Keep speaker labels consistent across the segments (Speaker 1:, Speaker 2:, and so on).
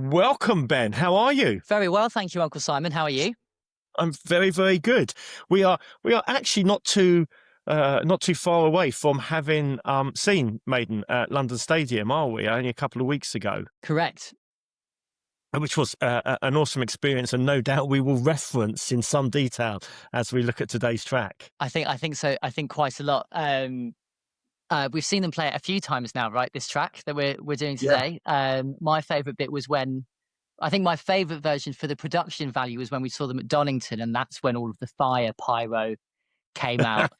Speaker 1: Welcome, Ben. How are you?
Speaker 2: Very well, thank you, Uncle Simon. How are you?
Speaker 1: I'm very, very good. We are actually not too far away from having seen Maiden at London Stadium, are we? Only a couple of weeks ago,
Speaker 2: Correct.
Speaker 1: which was an awesome experience, and no doubt we will reference in some detail as we look at today's track.
Speaker 2: I think so. I think quite a lot. We've seen them play it a few times now, right? This track that we're doing
Speaker 1: Yeah.
Speaker 2: today. My favorite bit was when I think my favorite version for the production value was when we saw them at Donington, and that's when all of the fire pyro came out.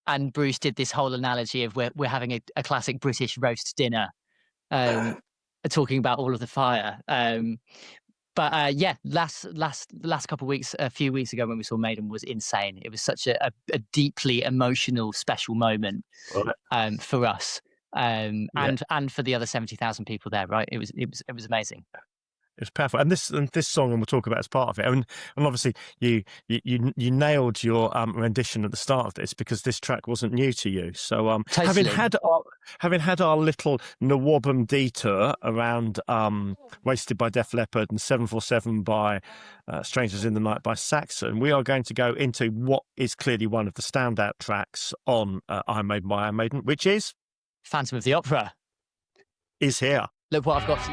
Speaker 2: And Bruce did this whole analogy of we're having a classic British roast dinner, um, talking about all of the fire. But yeah, last couple of weeks, a few weeks ago when we saw Maiden was insane. It was such a deeply emotional, special moment
Speaker 1: Right.
Speaker 2: for us,
Speaker 1: Yeah.
Speaker 2: and for the other 70,000 people there. Right, it was amazing.
Speaker 1: It's powerful, and this song, and we'll talk about as part of it. And obviously, you nailed your rendition at the start of this because this track wasn't new to you. So, having
Speaker 2: Totally.
Speaker 1: had our little Nawabum detour around "Wasted" by Def Leppard and "747" by "Strangers in the Night" by Saxon, we are going to go into what is clearly one of the standout tracks on Iron Maiden by Iron Maiden, which
Speaker 2: Phantom of the Opera.
Speaker 1: is here.
Speaker 2: Look what I've got. For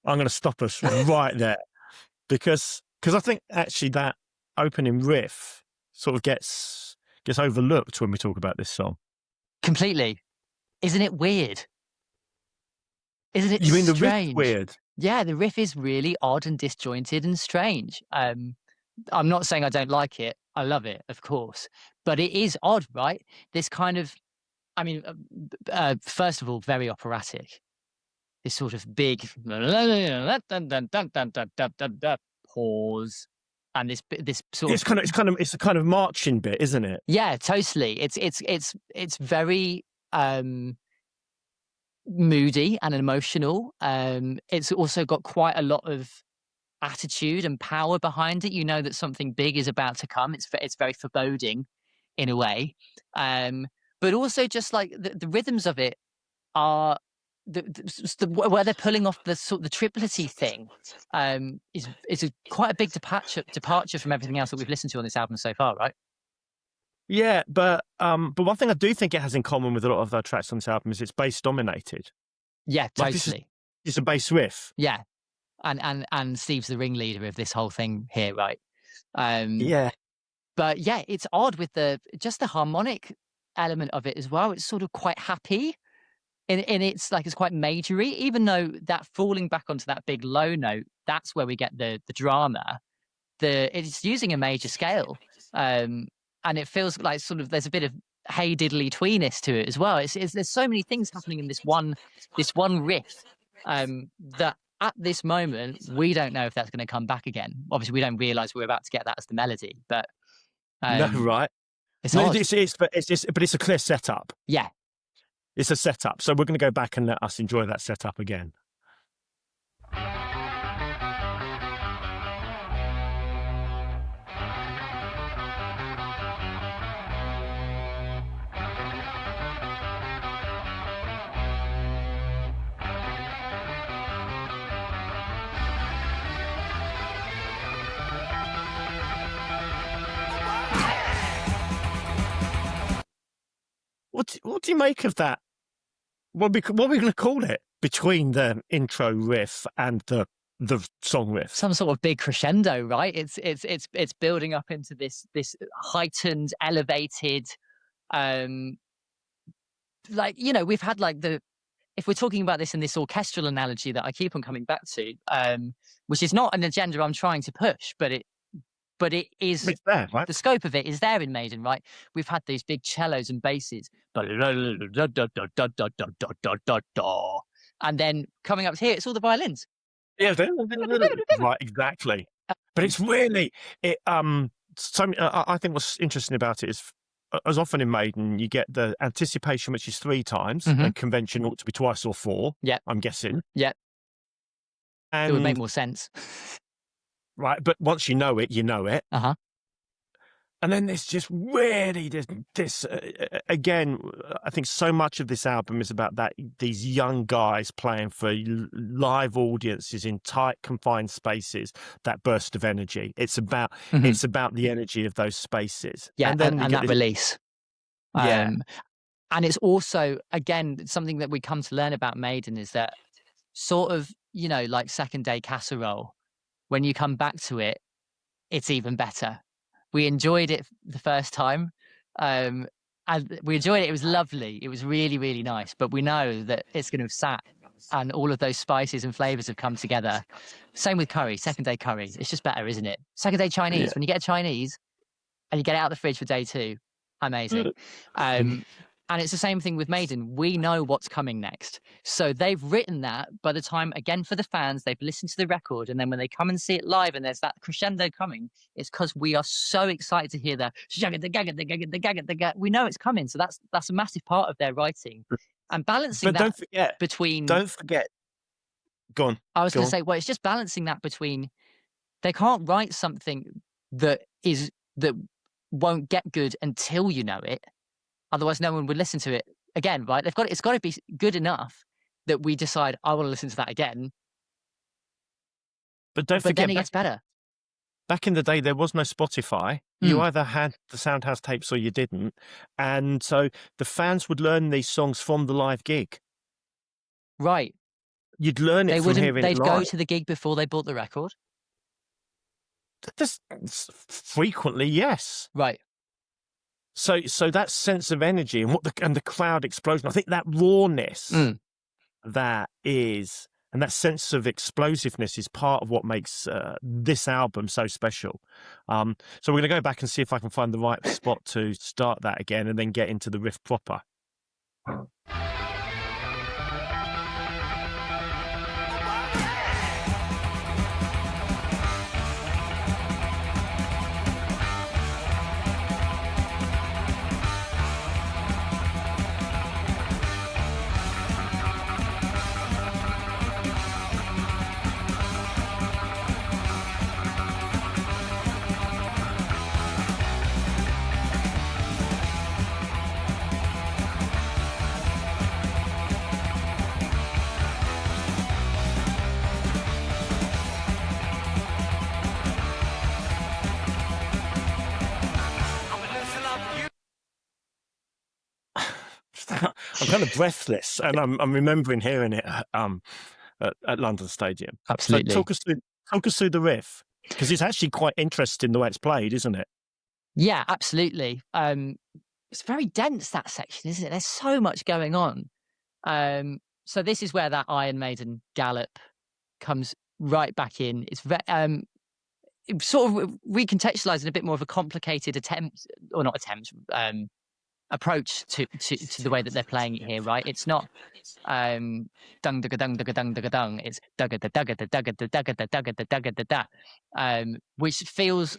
Speaker 1: I'm going to stop us right there because I think actually that opening riff sort of gets overlooked when we talk about this song.
Speaker 2: Completely. Isn't it weird? Isn't it
Speaker 1: You mean the riff
Speaker 2: strange?
Speaker 1: weird?
Speaker 2: Yeah, the riff is really odd and disjointed and strange. I'm not saying I don't like it. I love it, of course, but it is odd, right? This kind of, I mean, first of all, very operatic. This sort of big pause, and this sort
Speaker 1: It's
Speaker 2: of
Speaker 1: it's a kind of marching bit, isn't it?
Speaker 2: yeah, totally. It's very moody and emotional. It's also got quite a lot of attitude and power behind it. You know that something big is about to come. It's very foreboding in a way, but also just like the rhythms of it are where they're pulling off the sort of the triplety thing. Is quite a big departure from everything else that we've listened to on this album so far, right?
Speaker 1: Yeah, but one thing I do think it has in common with a lot of their tracks on this album is it's bass dominated.
Speaker 2: Yeah,
Speaker 1: Like
Speaker 2: totally.
Speaker 1: it's a bass riff.
Speaker 2: Yeah, and Steve's the ringleader of this whole thing here, right? Um,
Speaker 1: Yeah,
Speaker 2: but yeah, it's odd with the harmonic element of it as well. It's sort of quite happy, and it's quite majory, even though that falling back onto that big low note, that's where we get the drama. It's using a major scale, and it feels like sort of there's a bit of hey diddly tweeness to it as well. There's so many things happening in this one riff, that at this moment we don't know if that's going to come back again. Obviously, we don't realize we're about to get that as the melody, but
Speaker 1: no,
Speaker 2: um,
Speaker 1: right.
Speaker 2: it's
Speaker 1: No,
Speaker 2: odd.
Speaker 1: but it's a clear setup.
Speaker 2: Yeah.
Speaker 1: It's a setup. So we're going to go back and let us enjoy that setup again. What do you make of that? What are we going to call it between the intro riff and the song riff?
Speaker 2: Some sort of big crescendo, right? It's building up into this heightened, elevated, um, we've had like the if we're talking about this in this orchestral analogy that I keep on coming back to, which is not an agenda I'm trying to push, but it is
Speaker 1: It's there, right?
Speaker 2: the scope of it is there in Maiden, right? We've had these big cellos and basses, and then coming up here, it's all the violins.
Speaker 1: Yeah, right, exactly. But it's really it. I think what's interesting about it is, as often in Maiden, you get the anticipation, which is three times,
Speaker 2: Mhm.
Speaker 1: and convention ought to be twice or four.
Speaker 2: Yeah,
Speaker 1: I'm guessing.
Speaker 2: yeah, It would make
Speaker 1: And
Speaker 2: more sense.
Speaker 1: right, but once you know it, you know it.
Speaker 2: Uh-huh.
Speaker 1: And then there's just really this again. I think so much of this album is about these young guys playing for live audiences in tight, confined spaces. That burst of energy. It's about the energy of those spaces.
Speaker 2: Yeah,
Speaker 1: And then we
Speaker 2: and
Speaker 1: get
Speaker 2: that
Speaker 1: this.
Speaker 2: release.
Speaker 1: Yeah,
Speaker 2: And it's also, again, something that we come to learn about Maiden is that sort of, like Second Day Casserole, when you come back to it, it's even better. We enjoyed it the first time. And we enjoyed it. It was lovely. It was really, really nice. But we know that it's going to have sat and all of those spices and flavors have come together. Same with curry, second day curry. It's just better, isn't it? Second day
Speaker 1: yeah.
Speaker 2: Chinese. When you get a Chinese and you get it out of the fridge for day 2, amazing. And it's the same thing with Maiden. We know what's coming next. So they've written that by the time, again, for the fans, they've listened to the record. And then when they come and see it live and there's that crescendo coming, it's because we are so excited to hear that. We know it's coming. So that's a massive part of their writing. And balancing
Speaker 1: But
Speaker 2: that between.
Speaker 1: don't forget. Go on.
Speaker 2: I was
Speaker 1: Go
Speaker 2: going to
Speaker 1: on.
Speaker 2: say, well, it's just balancing that between they can't write something that won't get good until you know it. Otherwise, no one would listen to it again, right? It's got to be good enough that we decide, I want to listen to that again.
Speaker 1: But don't forget,
Speaker 2: then it gets better.
Speaker 1: Back in the day, there was no Spotify. You either had the Soundhouse tapes or you didn't. And so the fans would learn these songs from the live gig.
Speaker 2: Right.
Speaker 1: You'd learn it from hearing it live.
Speaker 2: They'd go to the gig before they bought the record?
Speaker 1: Just frequently, yes.
Speaker 2: Right.
Speaker 1: So that sense of energy and the crowd explosion, I think that rawness that is, and that sense of explosiveness is part of what makes this album so special. So we're going to go back and see if I can find the right spot to start that again and then get into the riff proper. I'm kind of breathless, and I'm remembering hearing it at London Stadium.
Speaker 2: Absolutely.
Speaker 1: So talk us through the riff, because it's actually quite interesting the way it's played, isn't it?
Speaker 2: Yeah, absolutely. It's very dense, that section, isn't it? There's so much going on. So this is where that Iron Maiden gallop comes right back in. It's sort of recontextualizing a bit more of a complicated approach to the way that they're playing it here, right? It's not dung dugga dung dugga dung dugga dung. It's dugga da dugga da dugga da dugga da dugga da dugga da da, which feels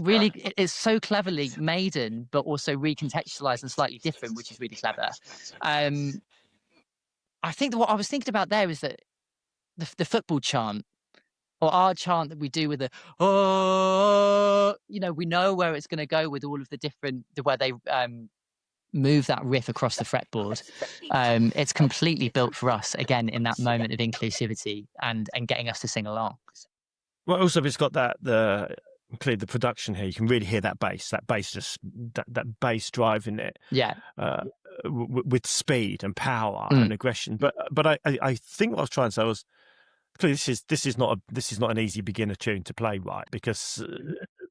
Speaker 2: really, it's so cleverly Maiden, but also recontextualized and slightly different, which is really clever. I think that what I was thinking about there is that the football chant, or our chant that we do with the we know where it's going to go with all of the way they move that riff across the fretboard. It's completely built for us again in that moment of inclusivity and getting us to sing along.
Speaker 1: Well, also it's got clearly the production here. You can really hear that bass that bass driving it.
Speaker 2: Yeah.
Speaker 1: With speed and power and aggression. But I think what I was trying to say was, clearly this is not an easy beginner tune to play right, because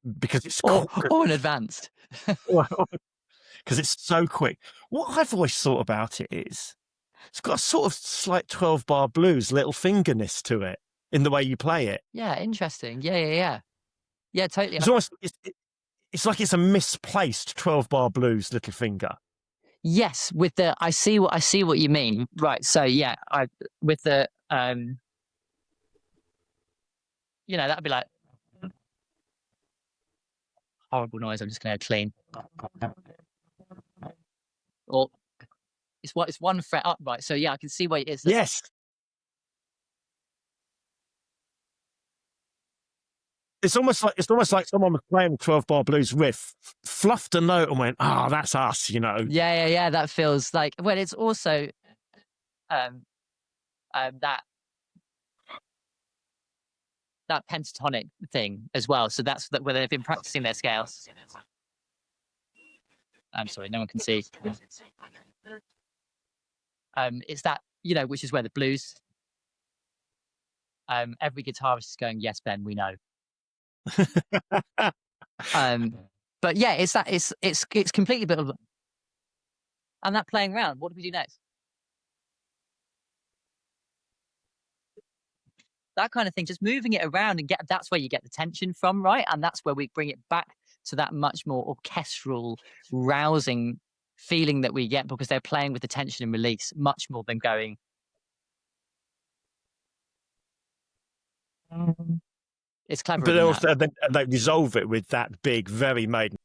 Speaker 1: it's
Speaker 2: or an advanced.
Speaker 1: Because it's so quick. What I've always thought about it is, it's got a sort of slight 12-bar blues little fingerness to it in the way you play it.
Speaker 2: Yeah, interesting. Yeah, totally.
Speaker 1: It's almost it's like it's a misplaced 12-bar blues little finger.
Speaker 2: Yes, with the I see what you mean. Right. So yeah, with the that'd be like horrible noise. I'm just going to clean. Or it's one fret up, right? So yeah, I can see where it is.
Speaker 1: Yes. it's almost like someone was playing 12-bar blues riff, fluffed a note, and went, "Ah, that's us," you know.
Speaker 2: Yeah. That feels like, well, it's also um, that pentatonic thing as well. So that's where they've been practicing their scales. I'm sorry, no one can see. It's that, which is where the blues. Every guitarist is going, "Yes, Ben, we know." Um, but yeah, it's that it's completely bit of, and that playing around. What do we do next? That kind of thing, just moving it around and that's where you get the tension from, right? And that's where we bring it back to that much more orchestral, rousing feeling that we get because they're playing with the tension and release much more than going. It's cleverer
Speaker 1: But
Speaker 2: than that.
Speaker 1: also, then they resolve it with that big, very Maiden.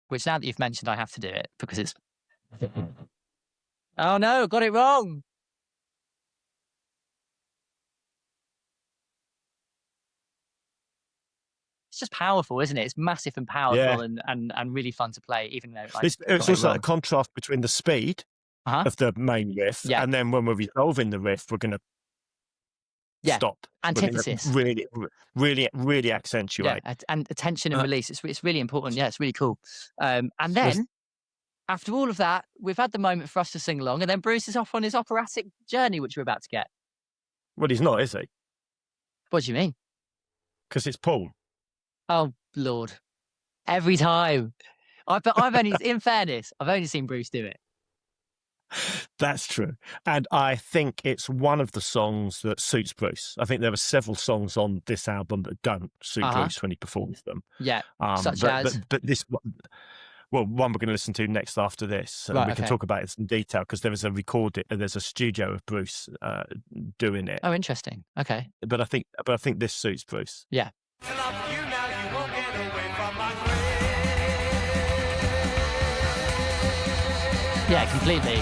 Speaker 2: Which now that you've mentioned, I have to do it because it's. Oh no, got it wrong. It's just powerful, isn't it? It's massive and powerful and really fun to play, even though
Speaker 1: It's also that contrast between the speed of the main riff, and then when we're resolving the riff, we're going to stop.
Speaker 2: Antithesis.
Speaker 1: Really accentuate.
Speaker 2: Yeah, and attention and release. It's really important. Yeah, it's really cool. And then after all of that, we've had the moment for us to sing along, and then Bruce is off on his operatic journey, which we're about to get.
Speaker 1: Well, he's not, is he?
Speaker 2: What do you mean?
Speaker 1: Because it's Paul.
Speaker 2: Oh Lord! Every time. But I've only, in fairness, I've only seen Bruce do it.
Speaker 1: That's true. And I think it's one of the songs that suits Bruce. I think there are several songs on this album that don't suit Bruce when he performs them.
Speaker 2: Yeah, such as?
Speaker 1: But this one, well, one we're going to listen to next after this. And we can talk about it in detail because there is there's a studio of Bruce doing it.
Speaker 2: Oh, interesting. Okay.
Speaker 1: But I think this suits Bruce.
Speaker 2: Yeah. Yeah, completely.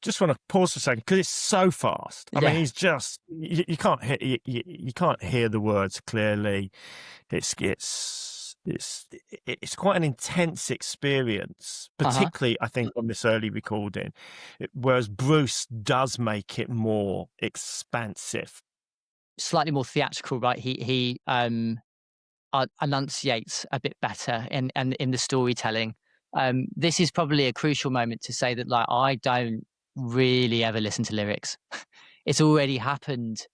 Speaker 1: Just want to pause for a second because it's so fast. I mean, he's just you can't hear the words clearly. It's quite an intense experience, particularly I think on this early recording. Whereas Bruce does make it more expansive,
Speaker 2: slightly more theatrical, right? He enunciates a bit better in the storytelling. This is probably a crucial moment to say that, like, I don't really ever listen to lyrics. It's already happened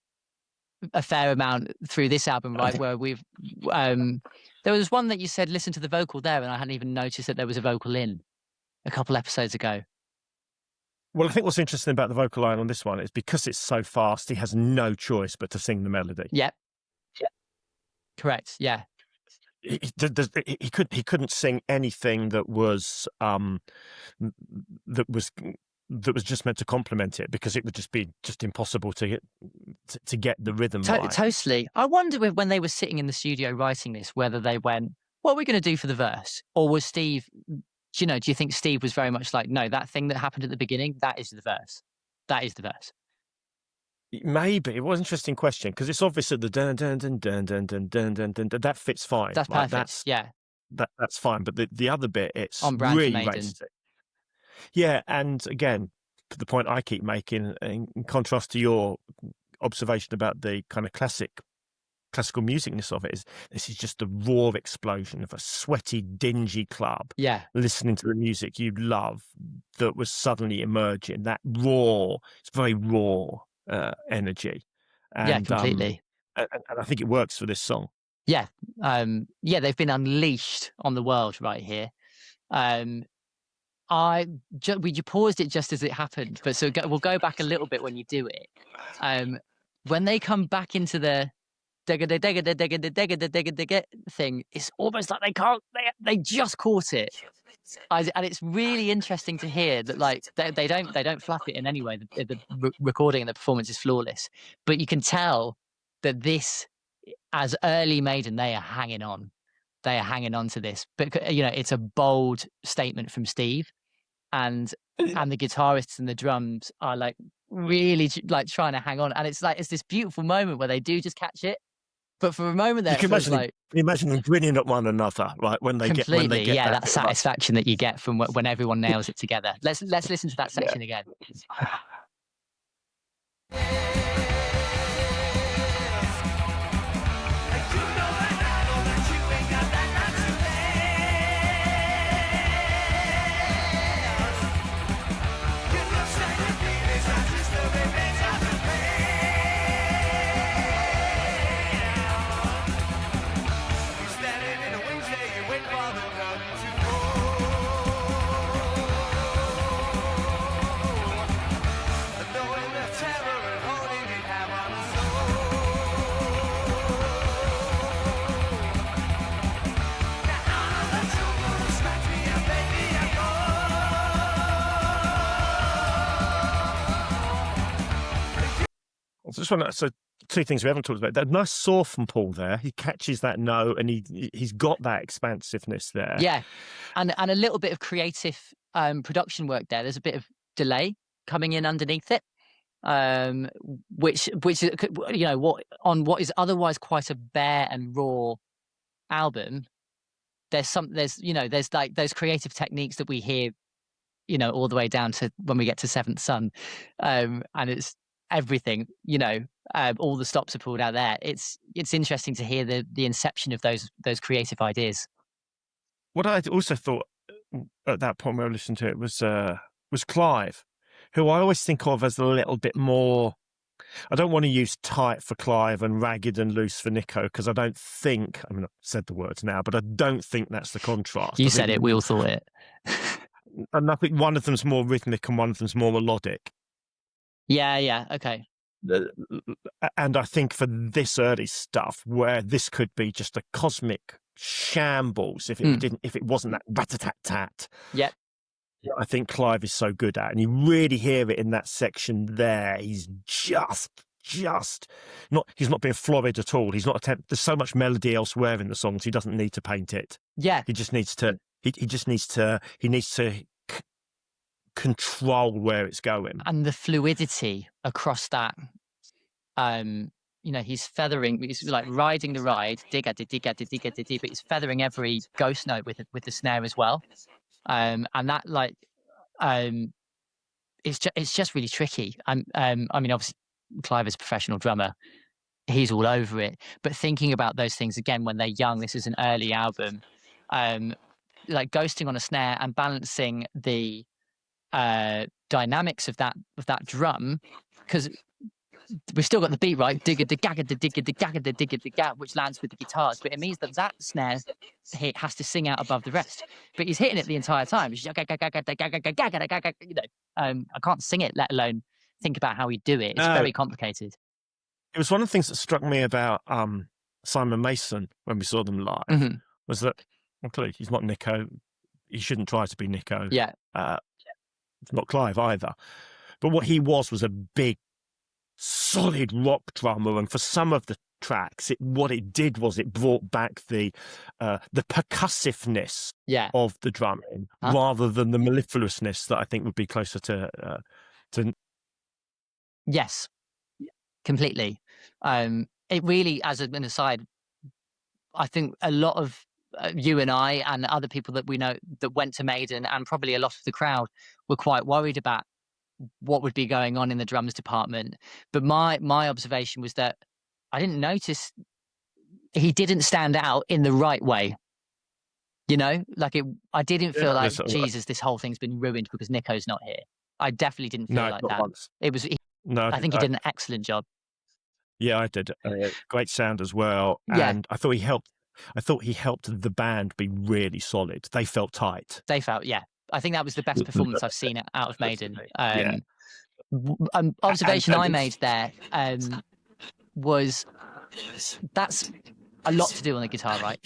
Speaker 2: a fair amount through this album, right? Where we've there was one that you said listen to the vocal there, and I hadn't even noticed that there was a vocal in a couple episodes ago.
Speaker 1: Well, I think what's interesting about the vocal line on this one is because it's so fast, he has no choice but to sing the melody.
Speaker 2: Yep. Correct. Yeah.
Speaker 1: He couldn't sing anything that was just meant to complement it because it would just be impossible to get the rhythm right.
Speaker 2: Totally. I wonder when they were sitting in the studio writing this, whether they went, "What are we going to do for the verse?" Or was Steve? Do you think Steve was very much like, "No, that thing that happened at the beginning, that is the verse. That is the verse."
Speaker 1: Maybe it was an interesting question because it's obvious that the dun dun dun dun dun dun dun dun dun that fits fine.
Speaker 2: That's perfect.
Speaker 1: That's fine. But the other bit, it's
Speaker 2: on brand
Speaker 1: really
Speaker 2: for Maiden.
Speaker 1: basic. Yeah, and again, the point I keep making, in contrast to your observation about the kind of classical musicness of it, is this is just the raw explosion of a sweaty, dingy club.
Speaker 2: Yeah,
Speaker 1: listening to the music you love that was suddenly emerging. That raw, it's very raw energy. And,
Speaker 2: completely.
Speaker 1: And I think it works for this song.
Speaker 2: Yeah, they've been unleashed on the world right here. You paused it just as it happened, but we'll go back a little bit when you do it. When they come back into the thing, it's almost like they can't. They just caught it, and it's really interesting to hear that like they don't flap it in any way. The recording and the performance is flawless, but you can tell that this, as early Maiden, they are hanging on. They are hanging on to this, but it's a bold statement from Steve, and the guitarists and the drums are like really like trying to hang on, and it's this beautiful moment where they do just catch it, but for a moment there
Speaker 1: You
Speaker 2: it
Speaker 1: can
Speaker 2: feels like
Speaker 1: imagine them grinning at one another, right? When they get
Speaker 2: completely, yeah,
Speaker 1: that
Speaker 2: that satisfaction that you get from when everyone nails it together. Let's listen to that section again.
Speaker 1: I just want to, so two things we haven't talked about. That nice saw from Paul there. He catches that note, and he's got that expansiveness there.
Speaker 2: Yeah, and a little bit of creative production work there. There's a bit of delay coming in underneath it, which what is otherwise quite a bare and raw album. There's like those creative techniques that we hear, all the way down to when we get to Seventh Son, and it's everything. All the stops are pulled out there. It's interesting to hear the inception of those creative ideas.
Speaker 1: What I also thought at that point when I listened to it was Clive, who I always think of as a little bit more. I don't want to use tight for Clive and ragged and loose for Nico, because I don't think, I mean, I've said the words now, but I don't think that's the contrast.
Speaker 2: You said it, we all thought it.
Speaker 1: And I think one of them's more rhythmic and one of them's more melodic.
Speaker 2: Yeah, okay.
Speaker 1: And I think for this early stuff, where this could be just a cosmic shambles if it wasn't that rat-a-tat-tat.
Speaker 2: Yep.
Speaker 1: I think Clive is so good at, and you really hear it in that section there. He's not. He's not being florid at all. He's not there's so much melody elsewhere in the songs. He doesn't need to paint it.
Speaker 2: Yeah.
Speaker 1: He just needs to. He needs to control where it's going,
Speaker 2: and the fluidity across that. He's feathering. He's like riding the ride, digga, but he's feathering every ghost note with the snare as well. And that it's just really tricky. I mean, obviously, Clive is a professional drummer. He's all over it. But thinking about those things again when they're young, this is an early album. Like ghosting on a snare and balancing the dynamics of that drum, because we've still got the beat right, digga da gagga da digga da gagga da digga da gag, which lands with the guitars, but it means that snare hit has to sing out above the rest. But he's hitting it the entire time. I can't sing it, let alone think about how we do it. It's very complicated.
Speaker 1: It was one of the things that struck me about Simon Mason when we saw them live, was that, well, clearly he's not Nico. He shouldn't try to be Nico.
Speaker 2: Yeah.
Speaker 1: Not Clive either. But what he was a big, solid rock drummer, and for some of the tracks, what it did was it brought back the percussiveness of the drumming rather than the mellifluousness that I think would be closer to.
Speaker 2: Yes, completely. It really, as an aside, I think a lot of you and I and other people that we know that went to Maiden, and probably a lot of the crowd, were quite worried about what would be going on in the drums department. But my observation was that I didn't notice he didn't stand out in the right way. I didn't feel like, Jesus, this whole thing's been ruined because Nico's not here. I definitely didn't feel like that. Once. It was. I think he did an excellent job.
Speaker 1: Yeah, I did. Great sound as well, and I thought he helped. I thought he helped the band be really solid. They felt tight.
Speaker 2: They felt, I think that was the best performance I've seen out of Maiden. Observation I made there was That's a lot to do on the guitar, right?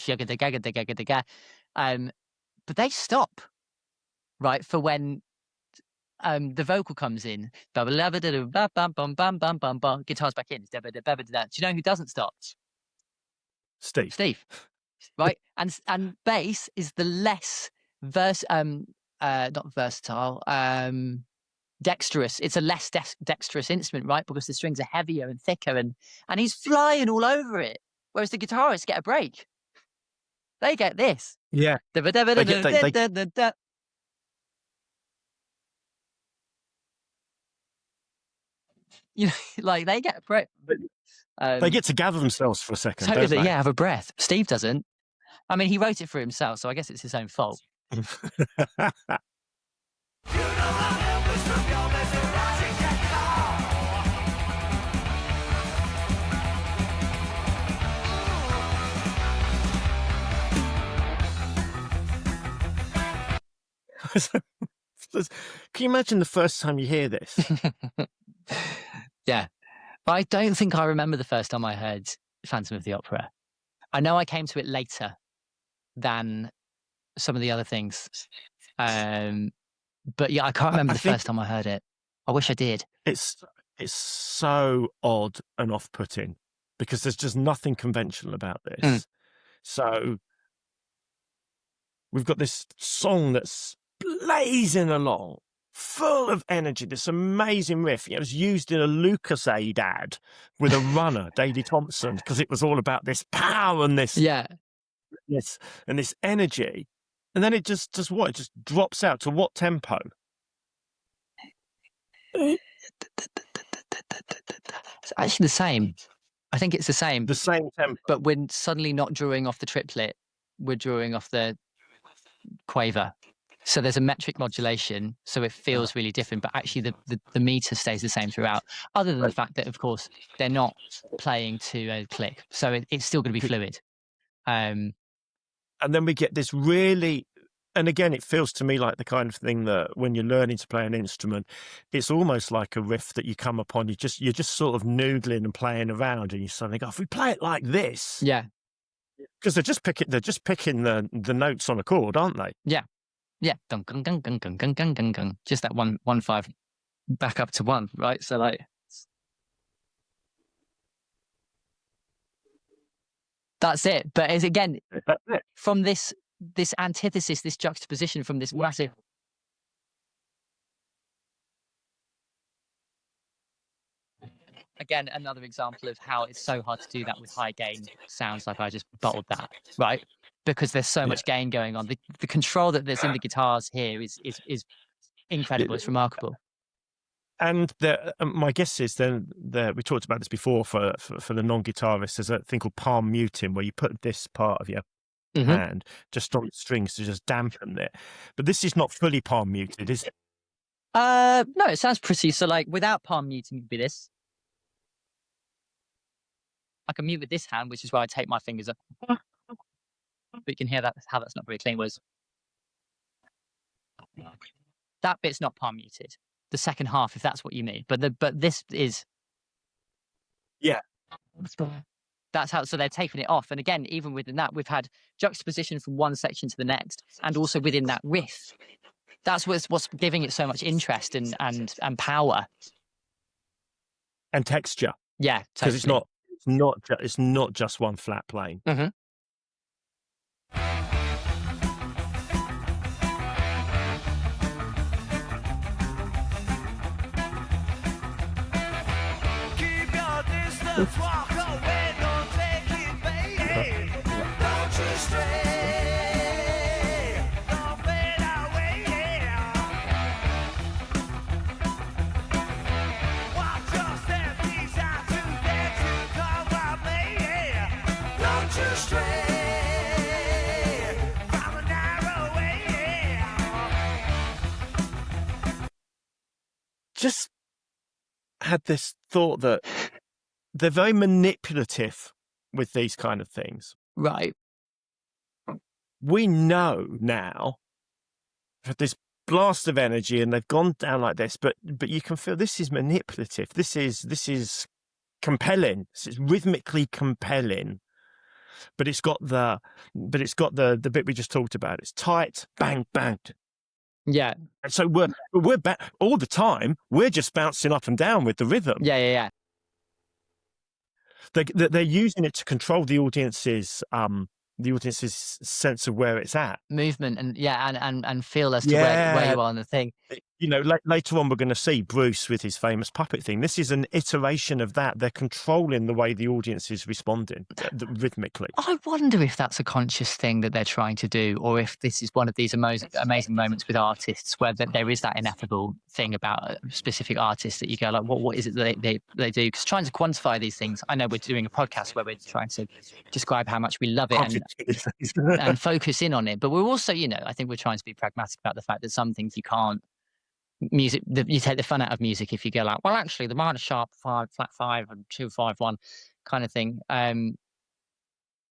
Speaker 2: But they stop, right, for when the vocal comes in. Guitar's back in. Do you know who doesn't stop? Steve, right? And bass is the less not versatile, dexterous. It's a less dexterous instrument, right? Because the strings are heavier and thicker, and he's flying all over it. Whereas the guitarists get a break. They get this.
Speaker 1: Yeah.
Speaker 2: You know, like they get a break.
Speaker 1: They get to gather themselves for a second.
Speaker 2: Totally,
Speaker 1: don't they?
Speaker 2: yeah, have a breath. Steve doesn't. I mean, he wrote it for himself, so I guess it's his own fault.
Speaker 1: Can you imagine the first time you hear this?
Speaker 2: Yeah. But I don't think I remember the first time I heard Phantom of the Opera. I know I came to it later than some of the other things. But yeah, I can't remember the first time I heard it. I wish I did.
Speaker 1: It's so odd and off-putting because there's just nothing conventional about this. So we've got this song that's blazing along, full of energy, this amazing riff. It was used in a Lucasade ad with a runner, Daley Thompson, because it was all about this power and this energy. And then it just what? It just drops out to what tempo?
Speaker 2: It's actually the same. I think it's the same.
Speaker 1: The same tempo.
Speaker 2: But we're suddenly not drawing off the triplet. We're drawing off the quaver. So there's a metric modulation, so it feels really different, but actually the meter stays the same throughout, other than the fact that, of course, they're not playing to a click. So it's still going to be fluid.
Speaker 1: And then we get this really, and again, it feels to me like the kind of thing that when you're learning to play an instrument, it's almost like a riff that you come upon. You're just sort of noodling and playing around, and you suddenly go, if we play it like this,
Speaker 2: yeah,
Speaker 1: because they're just picking the notes on a chord, aren't they?
Speaker 2: Yeah. Gung, gung, gung, gung, gung, gung, gung, gung, gung. Just that 1-5 back up to 1, right? So like, that's it. But as again, from this antithesis, this juxtaposition from this massive. Again, another example of how it's so hard to do that with high gain sounds like I just bottled that, right? Because there's so much gain going on. The control that there's in the guitars here is incredible. It's remarkable.
Speaker 1: And my guess is we talked about this before for the non-guitarists. There's a thing called palm muting where you put this part of your hand just on the strings to just dampen it. But this is not fully palm muted, is it?
Speaker 2: No, it sounds pretty. So like without palm muting, it'd be this. I can mute with this hand, which is where I take my fingers up. But you can hear how that's not very clean. Was that bit's not palm muted? The second half, if that's what you mean. But this is.
Speaker 1: Yeah.
Speaker 2: That's how. So they're taking it off, and again, even within that, we've had juxtaposition from one section to the next, and also within that riff. That's what's giving it so much interest and power
Speaker 1: and texture.
Speaker 2: Yeah,
Speaker 1: because it's not just one flat plane.
Speaker 3: Keep your distance, walk away, don't take it, baby. Don't you stray, don't fade away, yeah. Watch your step, these are too dead to come out, yeah. Don't you stray from a narrow way, yeah.
Speaker 1: Just had this thought that they're very manipulative with these kind of things.
Speaker 2: Right.
Speaker 1: We know now that this blast of energy and they've gone down like this, but you can feel this is manipulative. This is compelling. It's rhythmically compelling, but it's got the bit we just talked about. It's tight, bang, bang.
Speaker 2: Yeah.
Speaker 1: And so we're all the time. We're just bouncing up and down with the rhythm.
Speaker 2: Yeah.
Speaker 1: They're using it to control the audience's sense of where it's at.
Speaker 2: Movement and feel as to where you are on the thing.
Speaker 1: You know, later on we're going to see Bruce with his famous puppet thing. This is an iteration of that. They're controlling the way the audience is responding rhythmically.
Speaker 2: I wonder if that's a conscious thing that they're trying to do, or if this is one of these amazing moments with artists where there is that ineffable thing about specific artists that you go like, what is it that they do? Because trying to quantify these things, I know we're doing a podcast where we're trying to describe how much we love it and focus in on it, but we're also, you know, I think we're trying to be pragmatic about the fact that some things you can't. Music, you take the fun out of music if you go like, well, actually, the minor sharp 5, flat 5, and 2, 5, 1 kind of thing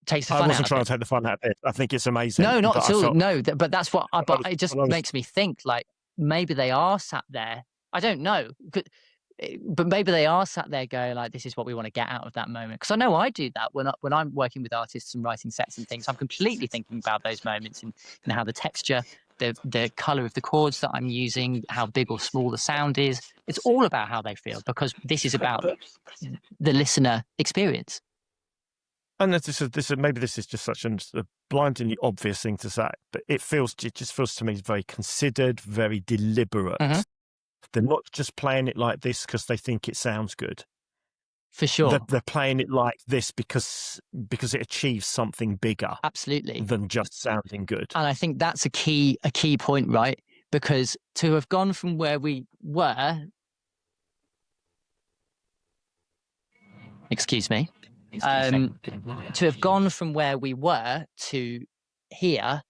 Speaker 2: takes the fun out.
Speaker 1: I wasn't trying to take the fun out of it. I think it's amazing.
Speaker 2: No, not at all. No, but that's what. But it just makes me think like maybe they are sat there. I don't know, but maybe they are sat there going like, this is what we want to get out of that moment. Because I know I do that when I'm working with artists and writing sets and things. I'm completely thinking about those moments and how the texture. The color of the chords that I'm using, how big or small the sound is. It's all about how they feel, because this is about the listener experience.
Speaker 1: And this is just such a blindingly obvious thing to say, but it just feels to me very considered, very deliberate.
Speaker 2: Mm-hmm.
Speaker 1: They're not just playing it like this because they think it sounds good.
Speaker 2: For sure.
Speaker 1: They're playing it like this because it achieves something bigger.
Speaker 2: Absolutely.
Speaker 1: Than just sounding good.
Speaker 2: And I think that's a key point, right? Because to have gone from where we were, excuse me, to have gone from where we were to here,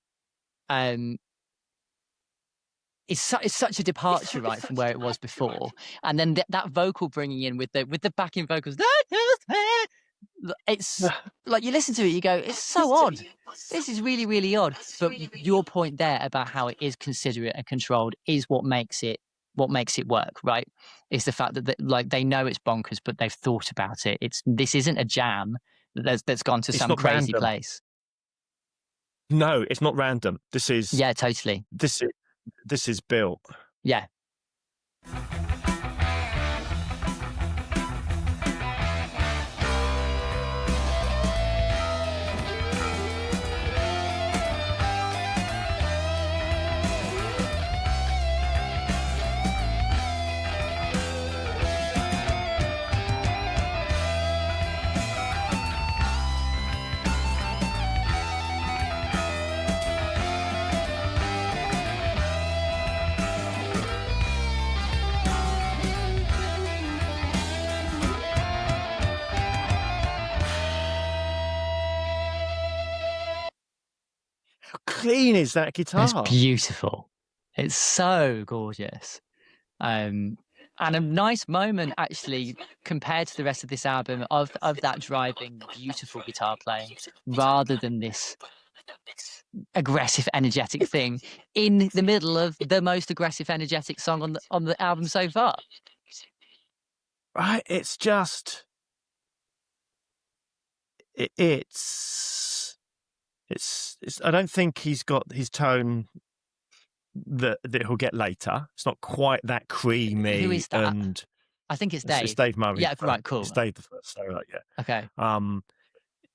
Speaker 2: it's such a departure, right, from where it was before. And then that vocal bringing in with the backing vocals, it's like you listen to it, you go, it's so odd. This is really, really odd. But your point there about how it is considerate and controlled is what makes it work, right? Is the fact that like they know it's bonkers, but they've thought about it. This isn't a jam that's gone to some crazy place.
Speaker 1: No, it's not random. This is
Speaker 2: totally.
Speaker 1: This is built.
Speaker 2: Yeah.
Speaker 1: How clean is that guitar?
Speaker 2: It's beautiful. It's so gorgeous. And a nice moment actually compared to the rest of this album of that driving, beautiful guitar playing, rather than this aggressive, energetic thing in the middle of the most aggressive, energetic song on the album so far.
Speaker 1: Right, it's just it's I don't think he's got his tone that he'll get later. It's not quite that creamy.
Speaker 2: Who is that?
Speaker 1: And
Speaker 2: I think it's Dave.
Speaker 1: It's Dave Murray.
Speaker 2: Yeah, right, cool.
Speaker 1: It's Dave the first solo, yeah.
Speaker 2: Okay.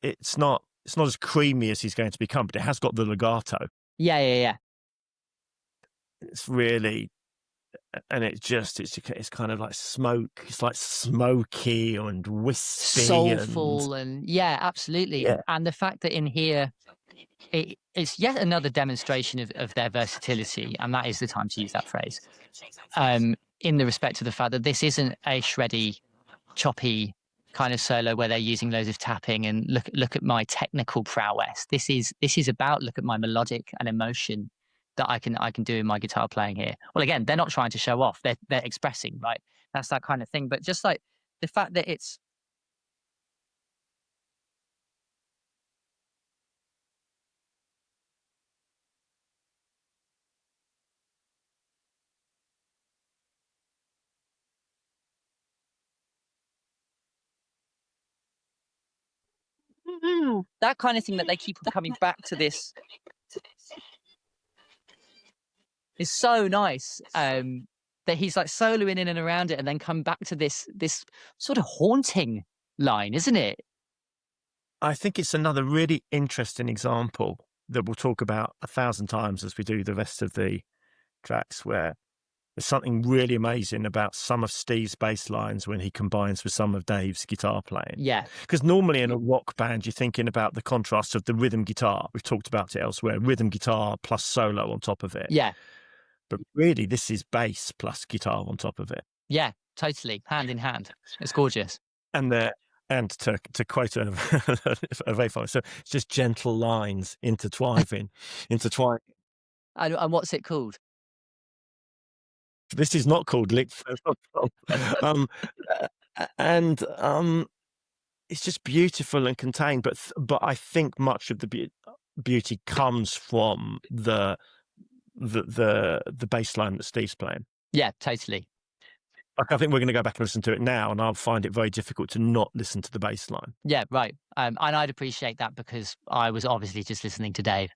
Speaker 1: It's not as creamy as he's going to become, but it has got the legato.
Speaker 2: Yeah.
Speaker 1: It's really, and it's kind of like smoke. It's like smoky and wispy,
Speaker 2: soulful, and yeah, absolutely. Yeah. And the fact that in here, it's yet another demonstration of their versatility, and that is the time to use that phrase. In the respect of the fact that this isn't a shreddy, choppy kind of solo where they're using loads of tapping and look at my technical prowess. This is about look at my melodic and emotion that I can do in my guitar playing here. Well, again, they're not trying to show off; they're expressing, right? That's that kind of thing. But just like the fact that it's that kind of thing that they keep on coming back to this is so nice. That he's like soloing in and around it and then come back to this sort of haunting line, isn't it?
Speaker 1: I think it's another really interesting example that we'll talk about 1,000 times as we do the rest of the tracks, where there's something really amazing about some of Steve's bass lines when he combines with some of Dave's guitar playing.
Speaker 2: Yeah.
Speaker 1: Because normally in a rock band, you're thinking about the contrast of the rhythm guitar. We've talked about it elsewhere, rhythm guitar plus solo on top of it.
Speaker 2: Yeah.
Speaker 1: But really, this is bass plus guitar on top of it.
Speaker 2: Yeah, totally. Hand in hand. It's gorgeous.
Speaker 1: And to quote a very funny, so it's just gentle lines intertwining.
Speaker 2: And what's it called?
Speaker 1: This is not called lick. It's just beautiful and contained. But I think much of the beauty comes from the bass line that Steve's playing.
Speaker 2: Yeah, totally.
Speaker 1: Like, I think we're going to go back and listen to it now, and I'll find it very difficult to not listen to the bass line.
Speaker 2: Yeah, right. And I'd appreciate that because I was obviously just listening to Dave.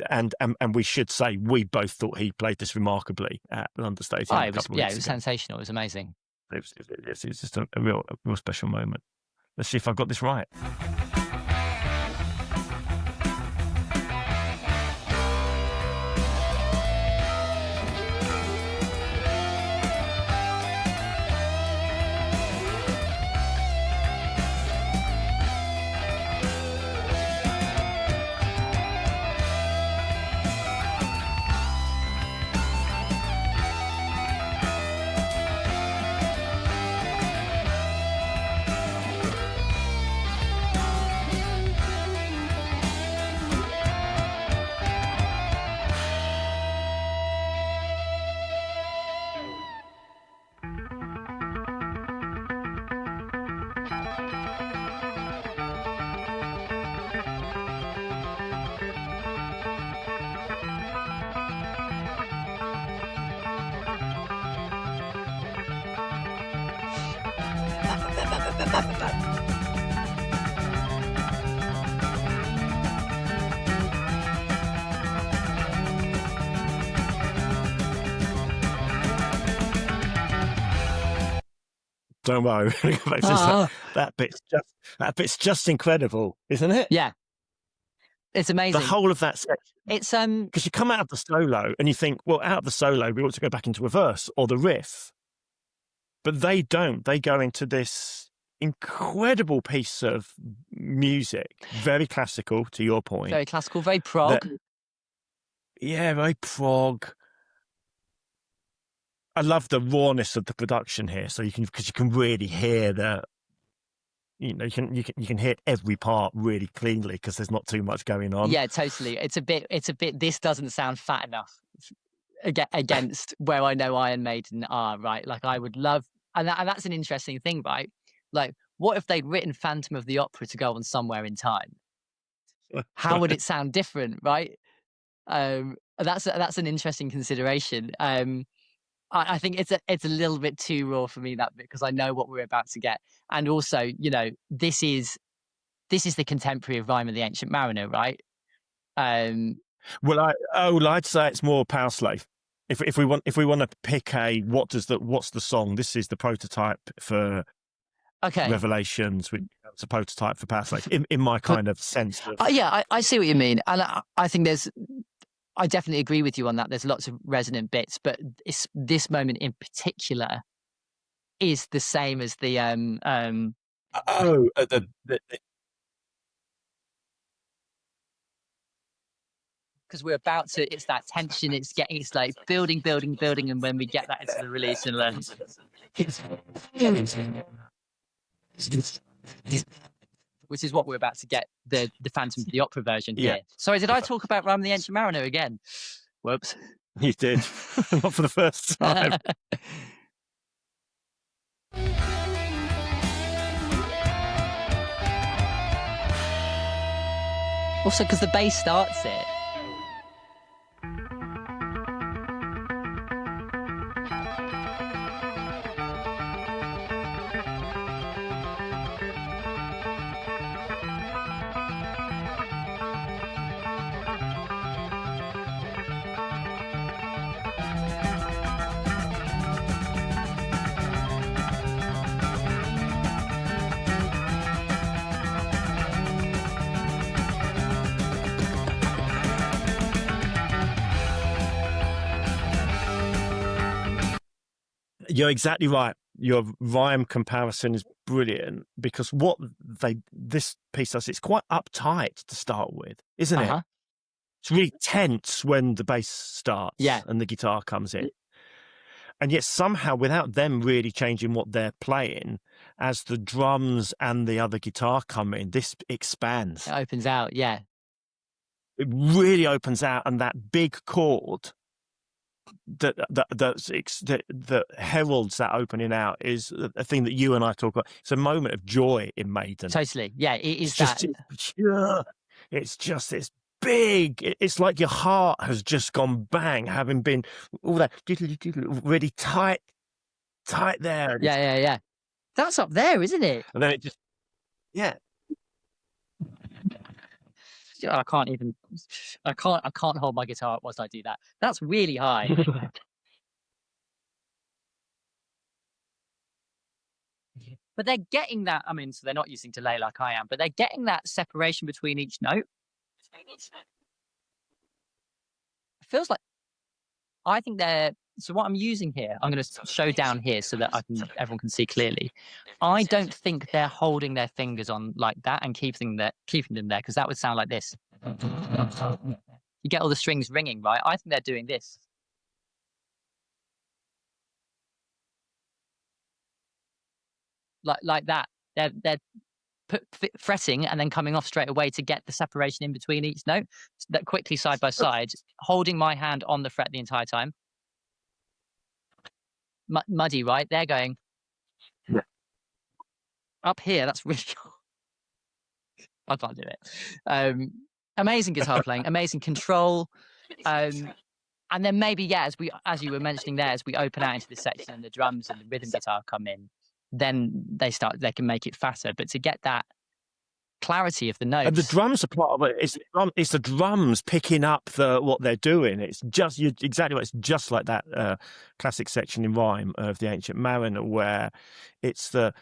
Speaker 1: And we should say we both thought he played this remarkably at London Stadium.
Speaker 2: It was sensational. It was amazing.
Speaker 1: It was just a real special moment. Let's see if I've got this right. Don't worry, that bit's just incredible, isn't it?
Speaker 2: Yeah, it's amazing.
Speaker 1: The whole of that section.
Speaker 2: It's
Speaker 1: because you come out of the solo and you think, well, out of the solo we ought to go back into a verse or the riff, but they don't. They go into this incredible piece of music, very classical, to your point.
Speaker 2: Very classical, very prog.
Speaker 1: Very prog. I love the rawness of the production here, so because you can really hear you can hear every part really cleanly because there's not too much going on.
Speaker 2: Yeah, totally. It's a bit. This doesn't sound fat enough against where I know Iron Maiden are, right? Like I would love, and that's an interesting thing, right? Like, what if they'd written Phantom of the Opera to go on Somewhere in Time? How would it sound different, right? That's an interesting consideration. I think it's a little bit too raw for me, that bit, because I know what we're about to get, and also, this is the contemporary of Rime of the Ancient Mariner, right?
Speaker 1: Well, I'd say it's more Power Slave. If we want to pick what's the song? This is the prototype for Revelations. It's a prototype for Power Slave in my kind of sense.
Speaker 2: I see what you mean, and I think I definitely agree with you on that. There's lots of resonant bits, but this moment in particular is the same as the because we're about to. It's that tension. It's like building, and when we get that, it's the release and learn. Which is what we're about to get, the Phantom of the Opera version here. Sorry, did I talk about Rime of the Ancient Mariner again? Whoops.
Speaker 1: You did. Not for the first time.
Speaker 2: Also, because the bass starts it.
Speaker 1: You're exactly right. Your rhyme comparison is brilliant because this piece does, it's quite uptight to start with, isn't it? It's really tense when the bass starts and the guitar comes in. And yet somehow, without them really changing what they're playing, as the drums and the other guitar come in, this expands.
Speaker 2: It opens out, yeah.
Speaker 1: It really opens out, and that big chord that heralds that opening out is a thing that you and I talk about. It's a moment of joy in Maiden.
Speaker 2: Totally, yeah. It is
Speaker 1: it's just this big. It's like your heart has just gone bang, having been all that really tight there.
Speaker 2: Yeah. That's up there, isn't it?
Speaker 1: And then it just,
Speaker 2: I can't hold my guitar up whilst I do that. That's really high. But they're getting that. I mean, so they're not using delay like I am, but they're getting that separation between each note. It feels like, I think they're. So what I'm using here, I'm going to show down here so that everyone can see clearly. I don't think they're holding their fingers on like that and keeping them there, because that would sound like this. You get all the strings ringing, right? I think they're doing this. Like that. They're fretting and then coming off straight away to get the separation in between each note. That quickly side by side, holding my hand on the fret the entire time. Muddy, right? They're going up here. That's really cool. I can't do it. Amazing guitar playing, amazing control, and then maybe as you were mentioning there, as we open out into this section and the drums and the rhythm guitar come in, then they can make it fatter. But to get that clarity of the notes,
Speaker 1: and the drums are part of it. It's the drums picking up what they're doing. It's just exactly what it's just like that classic section in Rhyme of the Ancient Mariner, where it's the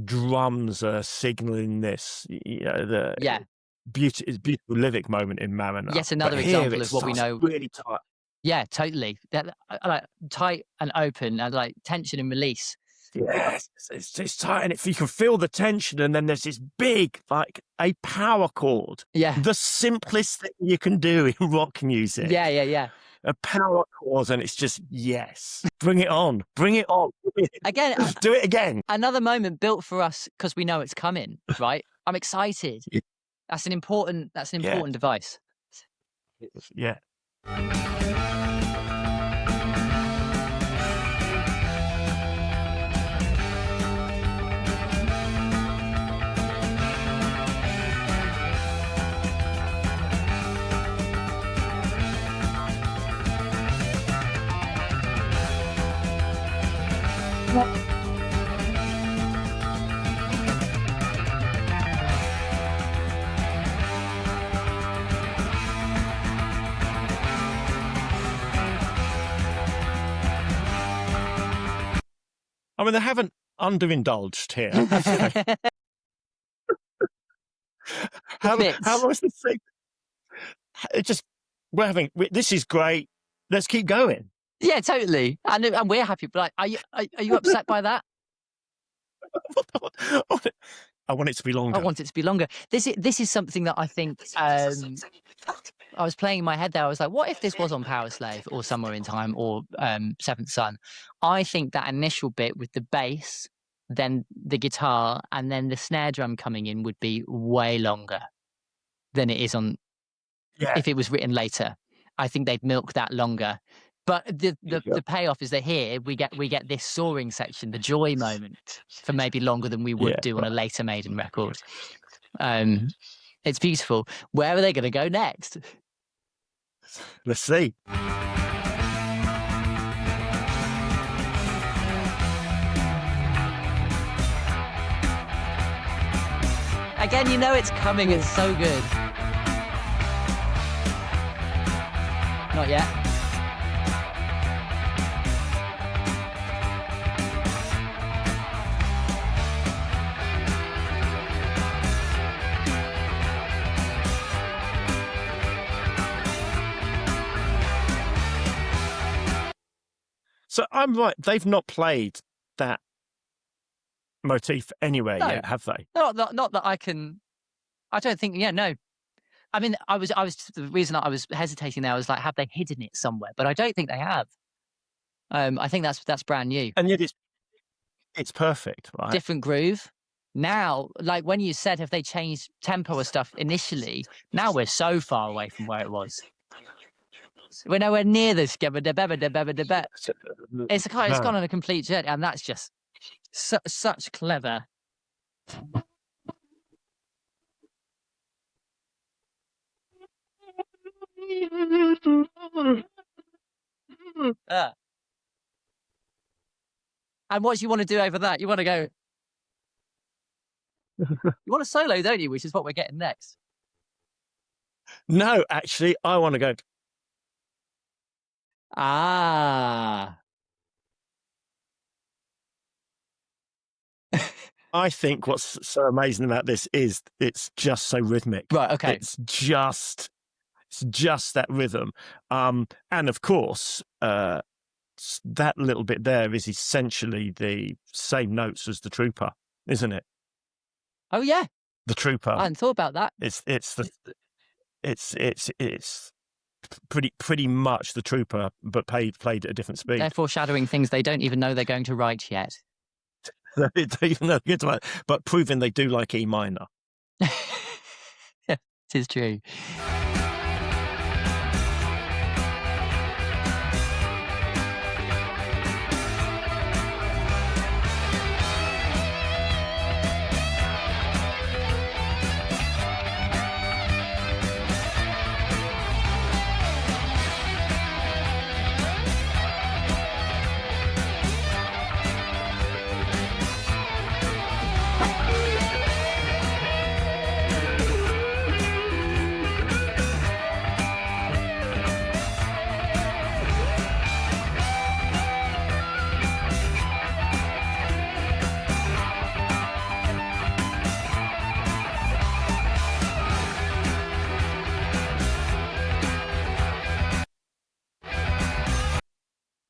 Speaker 1: drums are signaling this. Beautiful lyric moment in Mariner.
Speaker 2: Yet another example of what we know.
Speaker 1: Really tight.
Speaker 2: Yeah, totally. Like tight and open, and like tension and release.
Speaker 1: Yes, it's tight, and you can feel the tension, and then there's this big, like a power chord.
Speaker 2: Yeah,
Speaker 1: the simplest thing you can do in rock music.
Speaker 2: Yeah.
Speaker 1: A power chord, and it's just yes, bring it on
Speaker 2: again.
Speaker 1: Do it again.
Speaker 2: Another moment built for us because we know it's coming. Right, I'm excited. That's an important device.
Speaker 1: Yeah. I mean, they haven't underindulged here. How long is this thing? This is great. Let's keep going.
Speaker 2: Yeah, totally. And we're happy. But like, are you upset by that?
Speaker 1: I want it to be longer.
Speaker 2: I want it to be longer. This is something that I think. I was playing in my head there. I was like, what if this was on Power Slave or Somewhere in Time or Seventh Son? I think that initial bit with the bass, then the guitar, and then the snare drum coming in would be way longer than it is on. Yeah. If it was written later, I think they'd milk that longer. But the payoff is that here we get this soaring section, the joy moment, for maybe longer than we would do on a later Maiden record. It's beautiful. Where are they going to go next?
Speaker 1: Let's see.
Speaker 2: Again, you know it's coming. It's so good. Not yet.
Speaker 1: So I'm right. They've not played that motif anywhere
Speaker 2: No.
Speaker 1: yet, have they?
Speaker 2: Not that I can. I don't think. Yeah, no. I mean, I was. The reason I was hesitating there was like, have they hidden it somewhere? But I don't think they have. I think that's brand new.
Speaker 1: And yet it's perfect, right?
Speaker 2: Different groove. Now, like when you said, have they changed tempo or stuff initially? Now we're so far away from where it was. We're nowhere near this. It's gone on a complete journey, and that's just such clever. And what do you want to do over that? You want to go. You want a solo, don't you? Which is what we're getting next.
Speaker 1: No, actually, I want to go.
Speaker 2: Ah.
Speaker 1: I think what's so amazing about this is it's just so rhythmic.
Speaker 2: Right. Okay.
Speaker 1: It's just that rhythm. And of course, that little bit there is essentially the same notes as the Trooper, isn't it?
Speaker 2: Oh yeah.
Speaker 1: The Trooper.
Speaker 2: I hadn't thought about that.
Speaker 1: It's pretty much the Trooper, but played at a different speed.
Speaker 2: They're foreshadowing things they don't even know they're going to write yet.
Speaker 1: They don't even know, but proving they do like E minor.
Speaker 2: Yeah, it is true.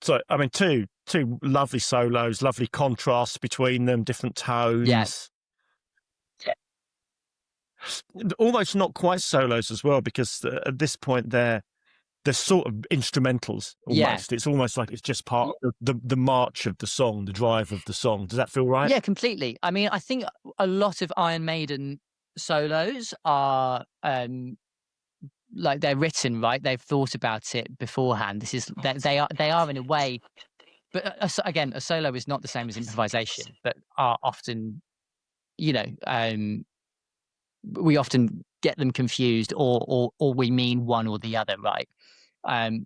Speaker 1: So, I mean, two lovely solos, lovely contrasts between them, different tones.
Speaker 2: Yes.
Speaker 1: Almost not quite solos as well, because at this point they're sort of instrumentals almost.
Speaker 2: Yeah.
Speaker 1: It's almost like it's just part of the march of the song, the drive of the song. Does that feel right?
Speaker 2: Yeah, completely. I mean, I think a lot of Iron Maiden solos are like they're written, right? They've thought about it beforehand. They are in a way, but again, a solo is not the same as improvisation, but are often, we often get them confused, or we mean one or the other, right?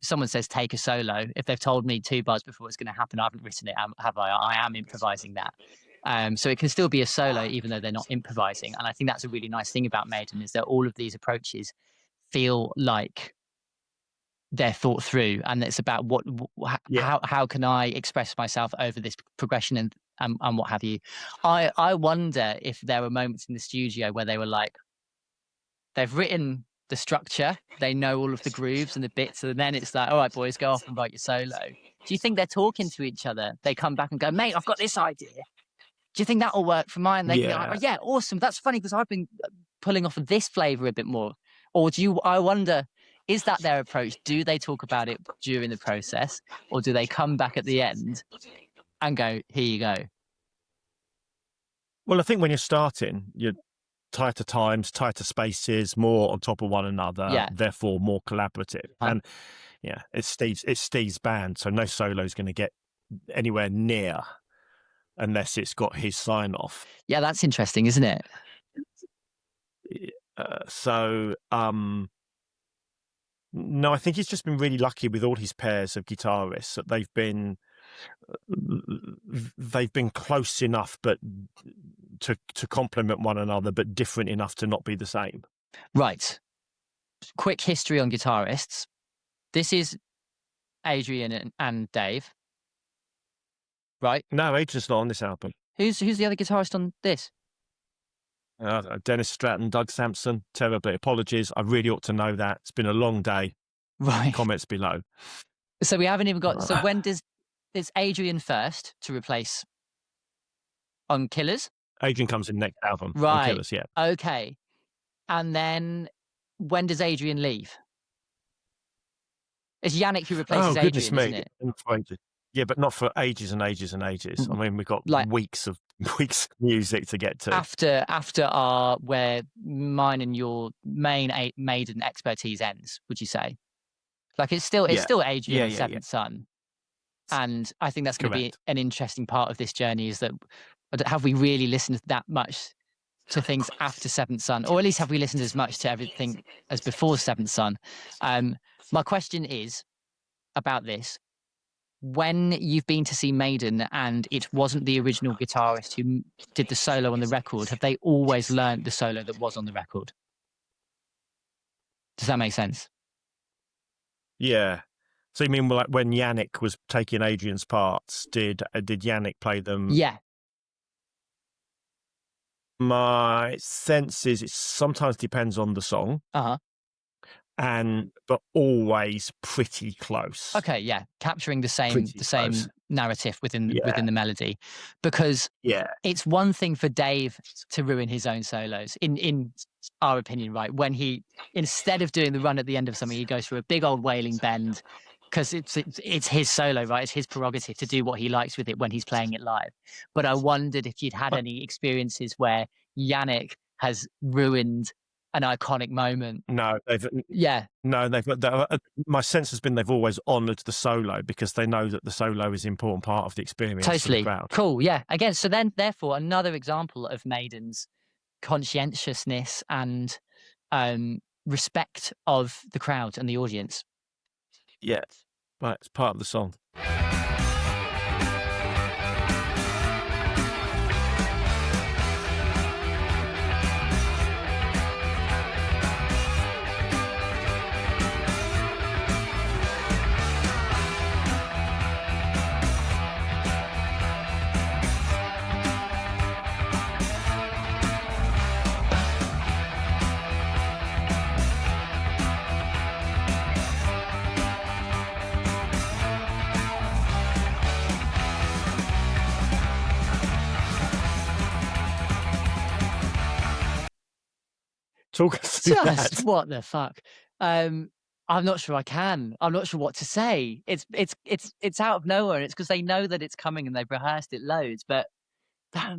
Speaker 2: Someone says take a solo. If they've told me 2 bars before it's going to happen, I haven't written it, have I? I am improvising that. So it can still be a solo even though they're not improvising. And I think that's a really nice thing about Maiden, is that all of these approaches feel like they're thought through, and it's about how can I express myself over this progression and what have you. I wonder if there were moments in the studio where they were like, they've written the structure, they know all of the grooves and the bits, and then it's like, all right, boys, go off and write your solo. Do you think they're talking to each other? They come back and go, mate, I've got this idea. Do you think that'll work for mine? They can go, oh, yeah, awesome. That's funny because I've been pulling off of this flavor a bit more. Or I wonder, is that their approach? Do they talk about it during the process, or do they come back at the end and go, here you go?
Speaker 1: Well, I think when you're starting, you're tighter times, tighter spaces, more on top of one another, therefore more collaborative. And yeah, it's Steve's band, so no solo is going to get anywhere near unless it's got his sign off.
Speaker 2: Yeah, that's interesting, isn't it?
Speaker 1: No, I think he's just been really lucky with all his pairs of guitarists that they've been close enough, but to complement one another, but different enough to not be the same.
Speaker 2: Right. Quick history on guitarists. This is Adrian and Dave. Right?
Speaker 1: No, Adrian's not on this album.
Speaker 2: Who's the other guitarist on this?
Speaker 1: Dennis Stratton, Doug Sampson. Terribly apologies. I really ought to know that. It's been a long day.
Speaker 2: Right.
Speaker 1: Comments below.
Speaker 2: So we haven't even got. So when does it's Adrian first to replace on Killers.
Speaker 1: Adrian comes in next album. On
Speaker 2: Right.
Speaker 1: Killers, yeah.
Speaker 2: Okay. And then when does Adrian leave? It's Yannick who replaces
Speaker 1: Oh, goodness
Speaker 2: Adrian, isn't
Speaker 1: me.
Speaker 2: it?
Speaker 1: Not for ages. Yeah, but not for ages and ages and ages. I mean, we've got
Speaker 2: Like-
Speaker 1: weeks of music to get to.
Speaker 2: After our where mine and your main Maiden expertise ends, would you say? Like it's still Adrian and Seventh Son, and I think that's going to be
Speaker 1: Correct.
Speaker 2: an interesting part of this journey. Is that have we really listened that much to things after Seventh Son, or at least have we listened as much to everything as before Seventh Son? My question is about this. When you've been to see Maiden and it wasn't the original guitarist who did the solo on the record, have they always learned the solo that was on the record? Does that make sense?
Speaker 1: Yeah. So you mean like when Yannick was taking Adrian's parts, did Yannick play them?
Speaker 2: Yeah.
Speaker 1: My sense is it sometimes depends on the song.
Speaker 2: Uh-huh.
Speaker 1: But always pretty close.
Speaker 2: Okay, yeah. Capturing the same
Speaker 1: close.
Speaker 2: narrative within the melody. Because it's one thing for Dave to ruin his own solos, in our opinion, right? When he, instead of doing the run at the end of something, he goes through a big old wailing bend because it's his solo, right? It's his prerogative to do what he likes with it when he's playing it live. But I wondered if you'd had any experiences where Yannick has ruined an iconic moment.
Speaker 1: No, my sense has been they've always honoured the solo because they know that the solo is an important part of the experience.
Speaker 2: Totally.
Speaker 1: For the crowd.
Speaker 2: Cool. Yeah. Again, so then therefore another example of Maiden's conscientiousness and respect of the crowd and the audience.
Speaker 1: Yeah. Right, it's part of the song. Talk us through that.
Speaker 2: Just what the fuck? I'm not sure I can. I'm not sure what to say. It's out of nowhere. It's because they know that it's coming and they've rehearsed it loads. But that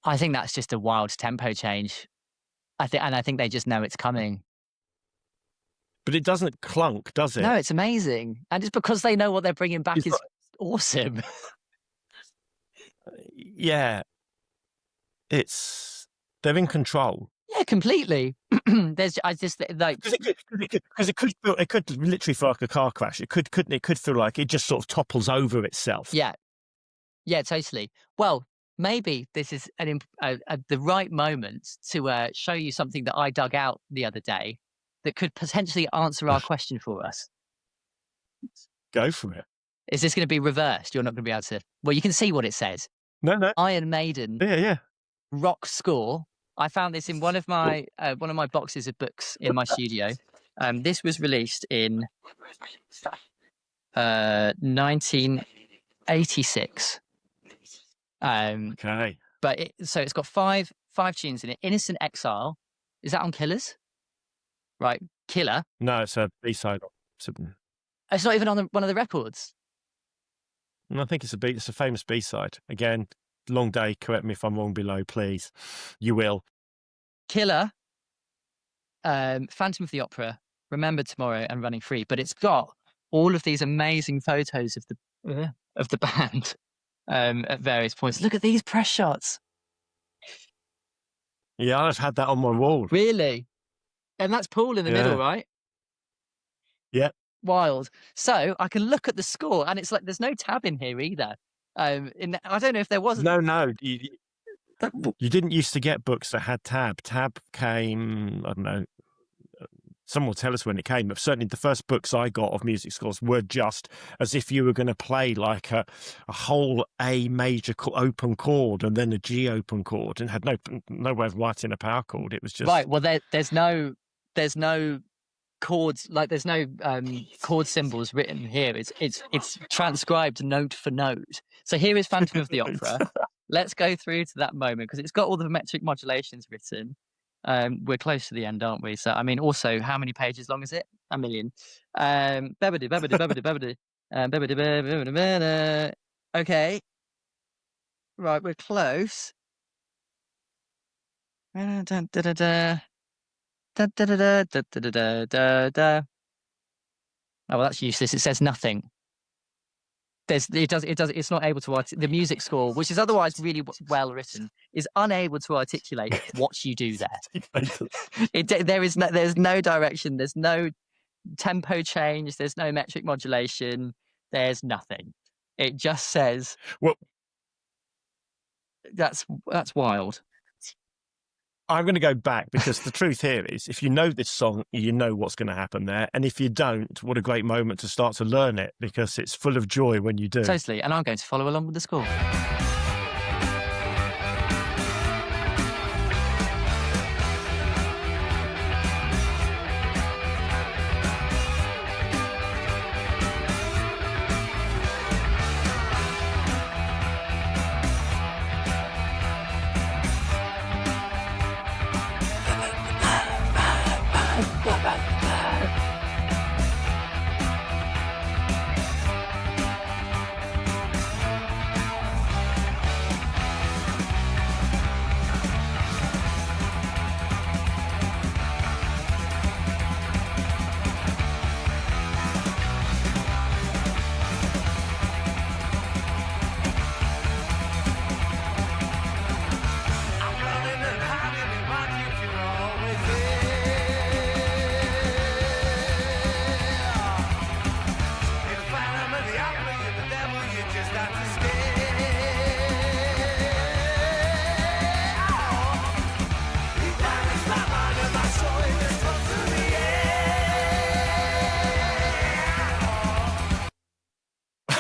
Speaker 2: I think that's just a wild tempo change. I think they just know it's coming.
Speaker 1: But it doesn't clunk, does it?
Speaker 2: No, it's amazing, and it's because they know what they're bringing back is awesome.
Speaker 1: Yeah, they're in control.
Speaker 2: Yeah, completely. Because
Speaker 1: it could literally feel like a car crash. It could feel like it just sort of topples over itself.
Speaker 2: Yeah, totally. Well, maybe this is the right moment to show you something that I dug out the other day that could potentially answer our question for us.
Speaker 1: Go for it.
Speaker 2: Is this going to be reversed? You're not going to be able to. Well, you can see what it says.
Speaker 1: No.
Speaker 2: Iron Maiden.
Speaker 1: Yeah.
Speaker 2: Rock score. I found this in one of my boxes of books in my studio. This was released in 1986.
Speaker 1: Okay.
Speaker 2: But it's got five tunes in it. Innocent Exile. Is that on Killers? Right, Killer.
Speaker 1: No, it's a B-side.
Speaker 2: It's not even on one of the records.
Speaker 1: I think it's a famous B-side. Again, Long Day, correct me if I'm wrong below, please. You will.
Speaker 2: Killer, Phantom of the Opera, Remember Tomorrow, and Running Free. But it's got all of these amazing photos of the band at various points. Look at these press shots.
Speaker 1: Yeah, I've had that on my wall.
Speaker 2: Really? And that's Paul in the middle, right?
Speaker 1: Yeah.
Speaker 2: Wild. So I can look at the score, and it's like there's no tab in here either. I don't know if there was.
Speaker 1: No. You didn't used to get books that had tab. Tab came, I don't know. Someone will tell us when it came, but certainly the first books I got of music scores were just as if you were going to play like a whole A major open chord and then a G open chord, and had no way of writing a power chord. It was just
Speaker 2: right. Well, there's no chords, like there's no chord symbols written here. It's transcribed note for note. So here is Phantom of the Opera. Let's go through to that moment because it's got all the metric modulations written. We're close to the end, aren't we? So I mean, also, how many pages long is it? A million. Babidi, babidi, babidi, babidi. Babidi, babidi, babidi. Okay. Right, we're close. Da, da, da, da, da. Da, da, da, da, da, da, da, da, da. Oh, well, that's useless. It says nothing. It's not able to the music score, which is otherwise really well written, is unable to articulate what you do there. There's no direction. There's no tempo change. There's no metric modulation. There's nothing. It just says.
Speaker 1: Well,
Speaker 2: that's wild.
Speaker 1: I'm going to go back because the truth here is, if you know this song, you know what's going to happen there. And if you don't, what a great moment to start to learn it because it's full of joy when you do.
Speaker 2: Totally. And I'm going to follow along with the score.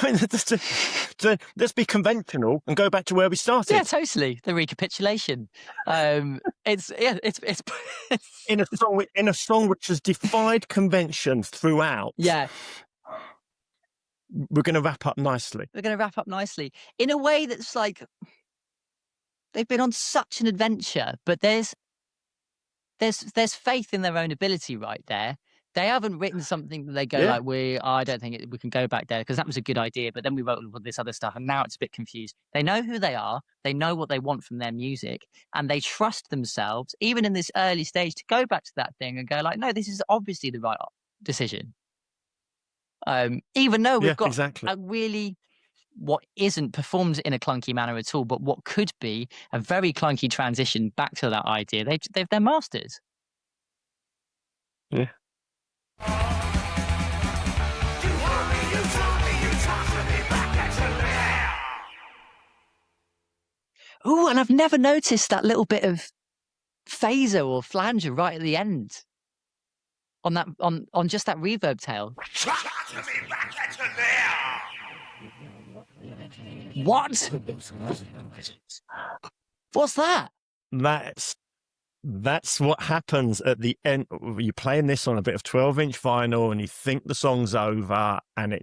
Speaker 1: I mean, let's be conventional and go back to where we started.
Speaker 2: Yeah, totally. The recapitulation. It's
Speaker 1: in a song which has defied convention throughout.
Speaker 2: Yeah,
Speaker 1: we're going to wrap up nicely.
Speaker 2: We're going to wrap up nicely in a way that's like they've been on such an adventure, but there's faith in their own ability right there. They haven't written something that they go like, I don't think we can go back there because that was a good idea, but then we wrote all this other stuff and now it's a bit confused. They know who they are. They know what they want from their music and they trust themselves, even in this early stage, to go back to that thing and go like, no, this is obviously the right decision. Even though we've got a really, what isn't performed in a clunky manner at all, but what could be a very clunky transition back to that idea. They're masters.
Speaker 1: Yeah.
Speaker 2: Oh, and I've never noticed that little bit of phaser or flanger right at the end on that on just that reverb tail. What? What's that?
Speaker 1: That's what happens at the end. You're playing this on a bit of 12-inch vinyl and you think the song's over and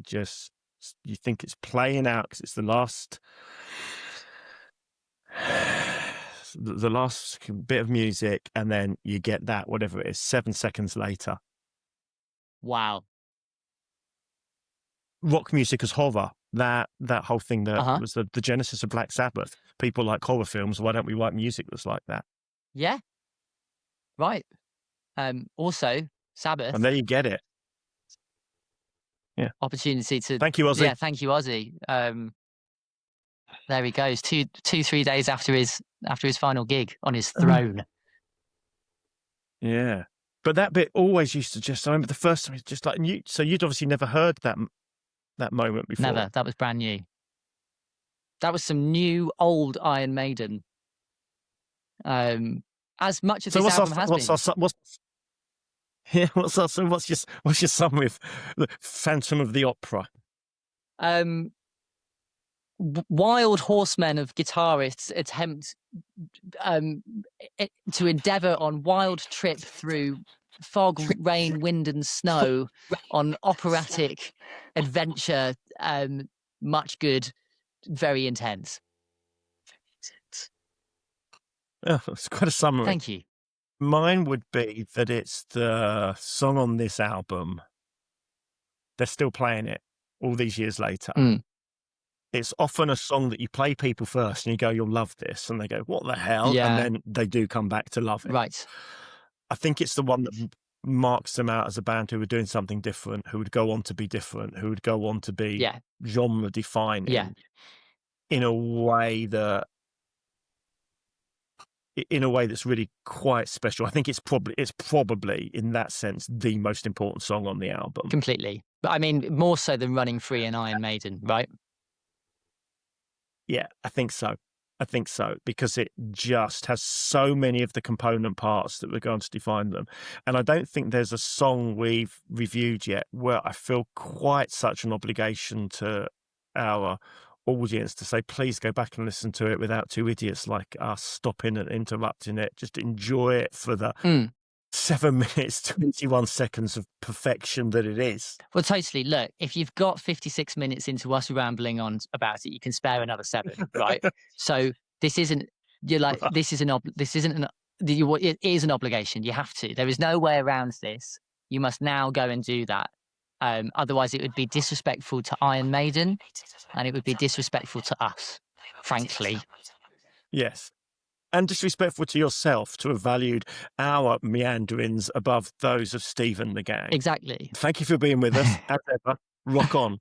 Speaker 1: you think it's playing out because it's the last bit of music, and then you get that, whatever it is, 7 seconds later.
Speaker 2: Wow.
Speaker 1: Rock music as horror, that whole thing that was the genesis of Black Sabbath. People like horror films. Why don't we write music that's like that?
Speaker 2: Yeah. Right. Also, Sabbath.
Speaker 1: And there you get it. Yeah.
Speaker 2: Opportunity to...
Speaker 1: Thank you, Ozzy.
Speaker 2: Yeah, thank you, Ozzy. There he goes. 3 days after his final gig on his throne.
Speaker 1: Yeah. But that bit always used to I remember the first time, it's just like, so you'd obviously never heard that moment before.
Speaker 2: Never. That was brand new. That was some new, old Iron Maiden. As much as this album has been.
Speaker 1: What's your sum with the Phantom of the Opera?
Speaker 2: Wild horsemen of guitarists attempt to endeavour on wild trip through fog, rain, wind, and snow on operatic adventure. Much good, very intense.
Speaker 1: Yeah, it's quite a summary.
Speaker 2: Thank you.
Speaker 1: Mine would be that it's the song on this album. They're still playing it all these years later.
Speaker 2: Mm.
Speaker 1: It's often a song that you play people first and you go, you'll love this. And they go, what the hell?
Speaker 2: Yeah.
Speaker 1: And then they do come back to love it.
Speaker 2: Right.
Speaker 1: I think it's the one that marks them out as a band who were doing something different, who would go on to be different, who would go on to be
Speaker 2: Yeah.
Speaker 1: genre defining
Speaker 2: Yeah.
Speaker 1: in a way that's really quite special. I think it's probably in that sense the most important song on the album.
Speaker 2: Completely. But I mean, more so than Running Free and Iron Maiden, right?
Speaker 1: Yeah, I think so. Because it just has so many of the component parts that we're going to define them. And I don't think there's a song we've reviewed yet where I feel quite such an obligation to our audience to say, please go back and listen to it without two idiots like us stopping and interrupting it. Just enjoy it for the 7 minutes, 21 seconds of perfection that it is.
Speaker 2: Well, totally. Look, if you've got 56 minutes into us rambling on about it, you can spare another 7, right? So this isn't, you're like, it is an obligation. You have to. There is no way around this. You must now go and do that. Otherwise, it would be disrespectful to Iron Maiden and it would be disrespectful to us, frankly.
Speaker 1: Yes. And disrespectful to yourself to have valued our meanderings above those of Stephen the gang.
Speaker 2: Exactly.
Speaker 1: Thank you for being with us. As ever, rock on.